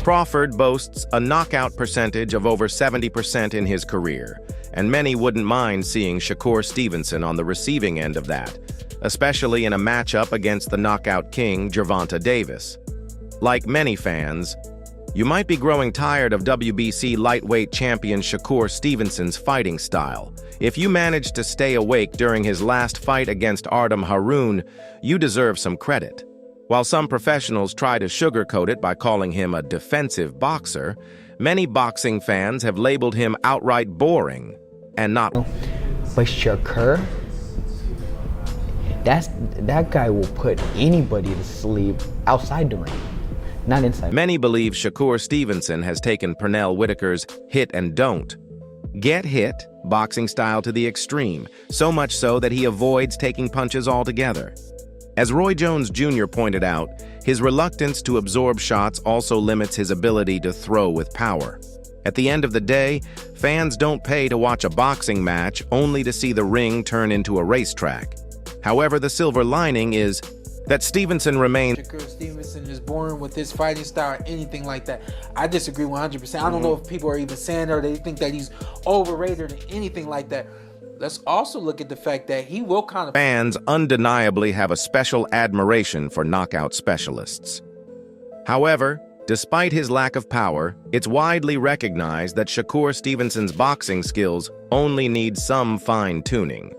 Crawford boasts a knockout percentage of over 70% in his career, and many wouldn't mind seeing Shakur Stevenson on the receiving end of that, especially in a matchup against the knockout king GervontaDavis. Like many fans, you might be growing tired of WBC lightweight champion Shakur Stevenson's fighting style. If you managed to stay awake during his last fight against Artem Haroun, you deserve some credit. While some professionals try to sugarcoat it by calling him a defensive boxer, many boxing fans have labeled him outright boring and not. But Shakur, that guy will put anybody to sleep outside the ring, not inside. Many believe Shakur Stevenson has taken Pernell Whitaker's hit and don't. Get hit boxing style to the extreme, so much so that he avoids taking punches altogether. As Roy Jones Jr. pointed out, his reluctance to absorb shots also limits his ability to throw with power. At the end of the day, fans don't pay to watch a boxing match only to see the ring turn into a racetrack. However, the silver lining is that Stevenson remains. Shakur Stevenson is born with his fighting style or anything like that. I disagree 100%. I don't know if people are even saying or they think that he's overrated or anything like that. Let's also look at the fact that he will kind of. Fans undeniably have a special admiration for knockout specialists. However, despite his lack of power, it's widely recognized that Shakur Stevenson's boxing skills only need some fine-tuning.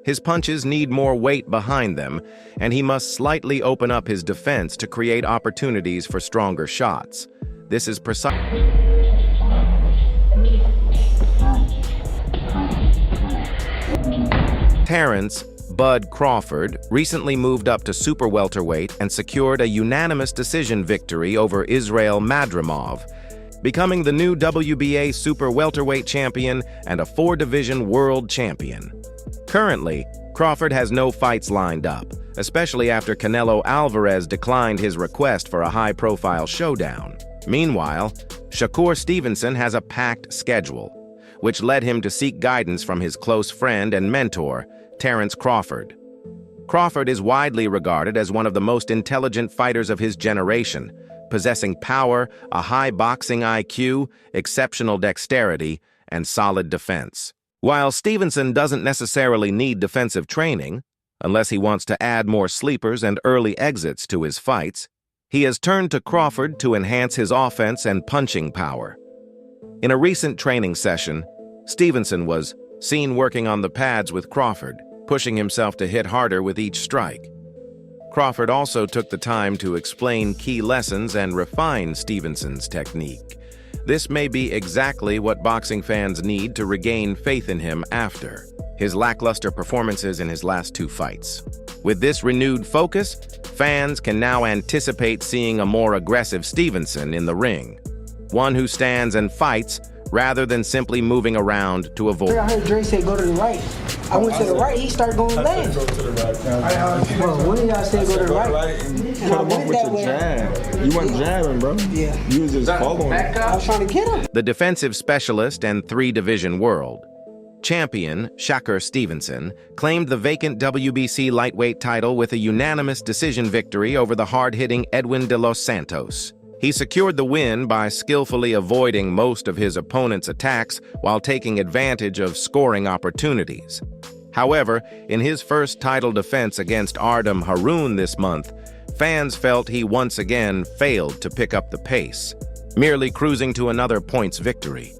His punches need more weight behind them, and he must slightly open up his defense to create opportunities for stronger shots. This is precisely. Terence "Bud" Crawford recently moved up to super welterweight and secured a unanimous decision victory over Israil Madrimov, becoming the new WBA super welterweight champion and a 4-division world champion. Currently, Crawford has no fights lined up, especially after Canelo Alvarez declined his request for a high-profile showdown. Meanwhile, Shakur Stevenson has a packed schedule, which led him to seek guidance from his close friend and mentor, Terence Crawford. Crawford is widely regarded as one of the most intelligent fighters of his generation, possessing power, a high boxing IQ, exceptional dexterity, and solid defense. While Stevenson doesn't necessarily need defensive training, unless he wants to add more sleepers and early exits to his fights, he has turned to Crawford to enhance his offense and punching power. In a recent training session, Stevenson was seen working on the pads with Crawford, pushing himself to hit harder with each strike. Crawford also took the time to explain key lessons and refine Stevenson's technique. This may be exactly what boxing fans need to regain faith in him after his lackluster performances in his last 2 fights. With this renewed focus, fans can now anticipate seeing a more aggressive Stevenson in the ring, one who stands and fights rather than simply moving around to avoid. I heard Dre say go to the right. I went to the right, he started going left. Go to the right. Bro, when y'all say go to the right? I went with your jab. You weren't jabbing, bro. Yeah. You was just following. I was trying to get him. The defensive specialist and 3-division world champion, Shakur Stevenson, claimed the vacant WBC lightweight title with a unanimous decision victory over the hard-hitting Edwin de los Santos. He secured the win by skillfully avoiding most of his opponent's attacks while taking advantage of scoring opportunities. However, in his first title defense against Artem Haroun this month, fans felt he once again failed to pick up the pace, merely cruising to another points victory.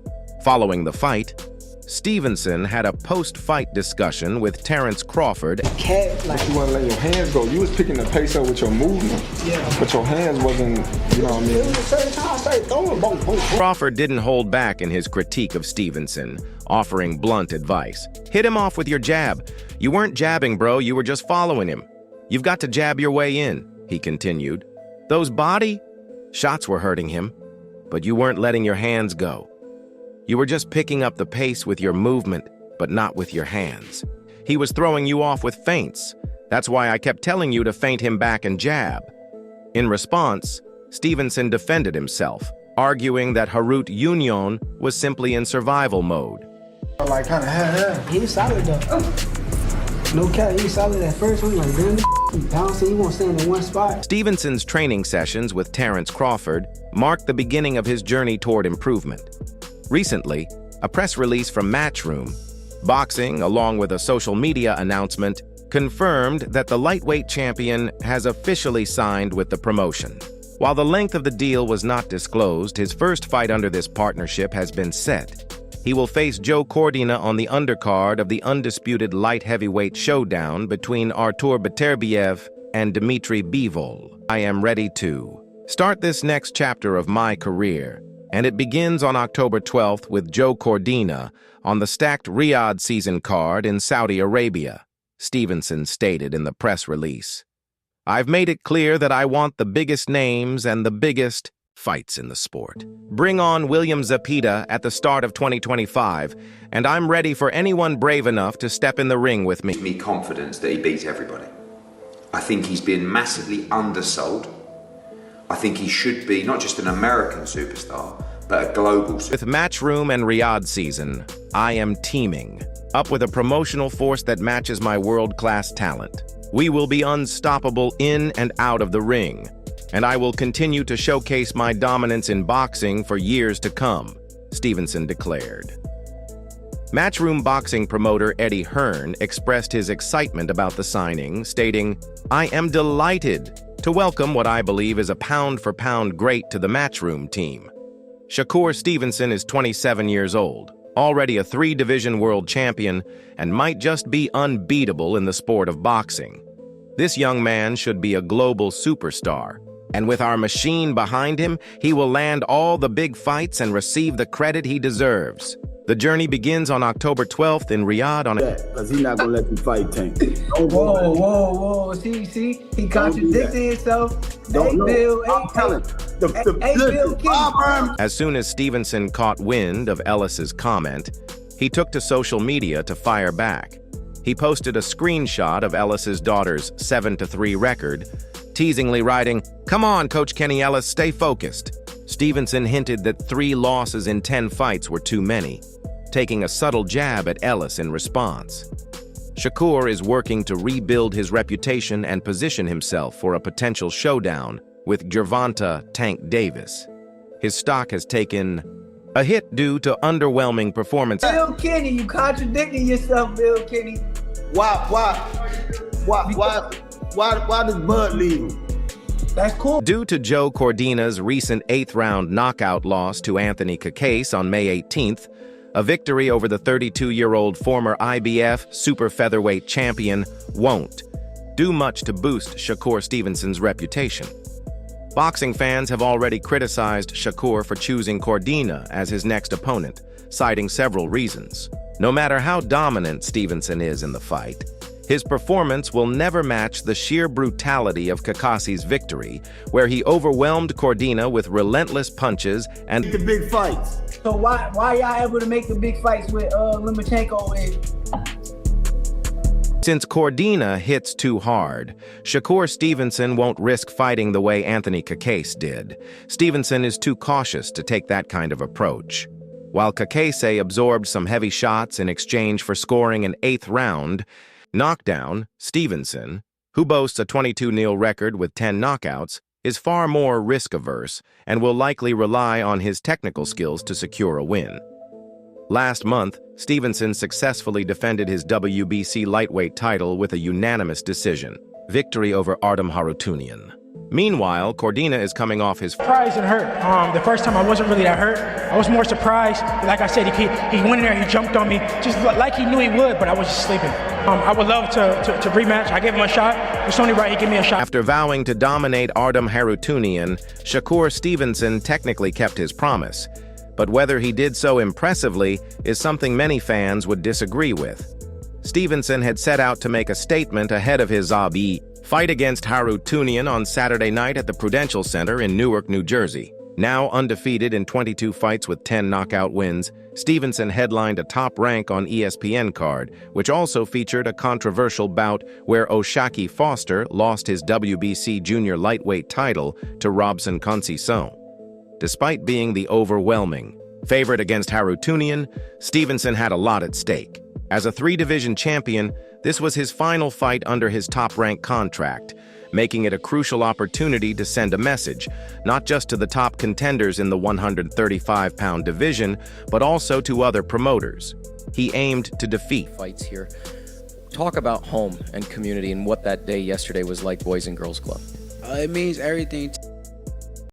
Following the fight, Stevenson had a post-fight discussion with Terence Crawford. But you wasn't letting your hands go. You was picking the pace up with your movement. Yeah. But your hands wasn't, you know what I mean? It was a certain time I started throwing boom. Crawford didn't hold back in his critique of Stevenson, offering blunt advice. Hit him off with your jab. You weren't jabbing, bro. You were just following him. You've got to jab your way in, he continued. Those body shots were hurting him, but you weren't letting your hands go. You were just picking up the pace with your movement, but not with your hands. He was throwing you off with feints. That's why I kept telling you to feint him back and jab. In response, Stevenson defended himself, arguing that Harut Union was simply in survival mode. Like, kind of, he was solid though. No cap, he was solid at first. I'm like, damn, he bouncing, he won't stand in one spot. Stevenson's training sessions with Terence Crawford marked the beginning of his journey toward improvement. Recently, a press release from Matchroom Boxing, along with a social media announcement, confirmed that the lightweight champion has officially signed with the promotion. While the length of the deal was not disclosed, his first fight under this partnership has been set. He will face Joe Cordina on the undercard of the undisputed light heavyweight showdown between Artur Beterbiev and Dmitry Bivol. I am ready to start this next chapter of my career, and it begins on October 12th with Joe Cordina on the stacked Riyadh season card in Saudi Arabia, Stevenson stated in the press release. I've made it clear that I want the biggest names and the biggest fights in the sport. Bring on William Zepeda at the start of 2025, and I'm ready for anyone brave enough to step in the ring with me. Gives me confidence that he beats everybody. I think he's been massively undersold. I think he should be not just an American superstar, but a global superstar. With Matchroom and Riyadh season, I am teaming up with a promotional force that matches my world-class talent. We will be unstoppable in and out of the ring, and I will continue to showcase my dominance in boxing for years to come, Stevenson declared. Matchroom boxing promoter Eddie Hearn expressed his excitement about the signing, stating, I am delighted to welcome what I believe is a pound-for-pound great to the Matchroom team. Shakur Stevenson is 27 years old, already a 3-division world champion, and might just be unbeatable in the sport of boxing. This young man should be a global superstar, and with our machine behind him, he will land all the big fights and receive the credit he deserves. The journey begins on October 12th in Riyadh on because he's not gonna let you fight Tank. Whoa. See, he contradicted himself. I'm telling you. As soon as Stevenson caught wind of Ellis's comment, he took to social media to fire back. He posted a screenshot of Ellis's daughter's 7-3 record, teasingly writing, "Come on, Coach Kenny Ellis, stay focused." Stevenson hinted that 3 losses in 10 fights were too many, taking a subtle jab at Ellis in response. Shakur is working to rebuild his reputation and position himself for a potential showdown with Gervonta Tank Davis. His stock has taken a hit due to underwhelming performance. Bill Kenny, you contradicting yourself, Bill Kenny. Why does Bud leave him? That's cool. Due to Joe Cordina's recent 8th-round knockout loss to Anthony Cacase on May 18th, a victory over the 32-year-old former IBF super featherweight champion won't do much to boost Shakur Stevenson's reputation. Boxing fans have already criticized Shakur for choosing Cordina as his next opponent, citing several reasons. No matter how dominant Stevenson is in the fight, his performance will never match the sheer brutality of Cacase's victory, where he overwhelmed Cordina with relentless punches and the big fights. So why y'all able to make the big fights with Lomachenko and... Since Cordina hits too hard, Shakur Stevenson won't risk fighting the way Anthony Cacase did. Stevenson is too cautious to take that kind of approach. While Cacase absorbed some heavy shots in exchange for scoring an 8th round knockdown, Stevenson, who boasts a 22-0 record with 10 knockouts, is far more risk-averse and will likely rely on his technical skills to secure a win. Last month, Stevenson successfully defended his WBC lightweight title with a unanimous decision, victory over Artem Harutyunyan. Meanwhile, Cordina is coming off his surprised and hurt. The first time I wasn't really that hurt. I was more surprised. Like I said, he went in there, he jumped on me, just like he knew he would, but I was just sleeping. I would love to rematch. I gave him a shot. It's only right he gave me a shot. After vowing to dominate Artem Harutyunyan, Shakur Stevenson technically kept his promise. But whether he did so impressively is something many fans would disagree with. Stevenson had set out to make a statement ahead of his fight against Harutyunyan on Saturday night at the Prudential Center in Newark, New Jersey. Now undefeated in 22 fights with 10 knockout wins, Stevenson headlined a Top Rank on ESPN card, which also featured a controversial bout where O'Shaquie Foster lost his WBC junior lightweight title to Robson Conceição. Despite being the overwhelming favorite against Harutunian, Stevenson had a lot at stake. As a 3-division champion, this was his final fight under his Top Rank contract, making it a crucial opportunity to send a message, not just to the top contenders in the 135-pound division, but also to other promoters. He aimed to defeat fights here. Talk about home and community and what that day yesterday was like, Boys and Girls Club. It means everything.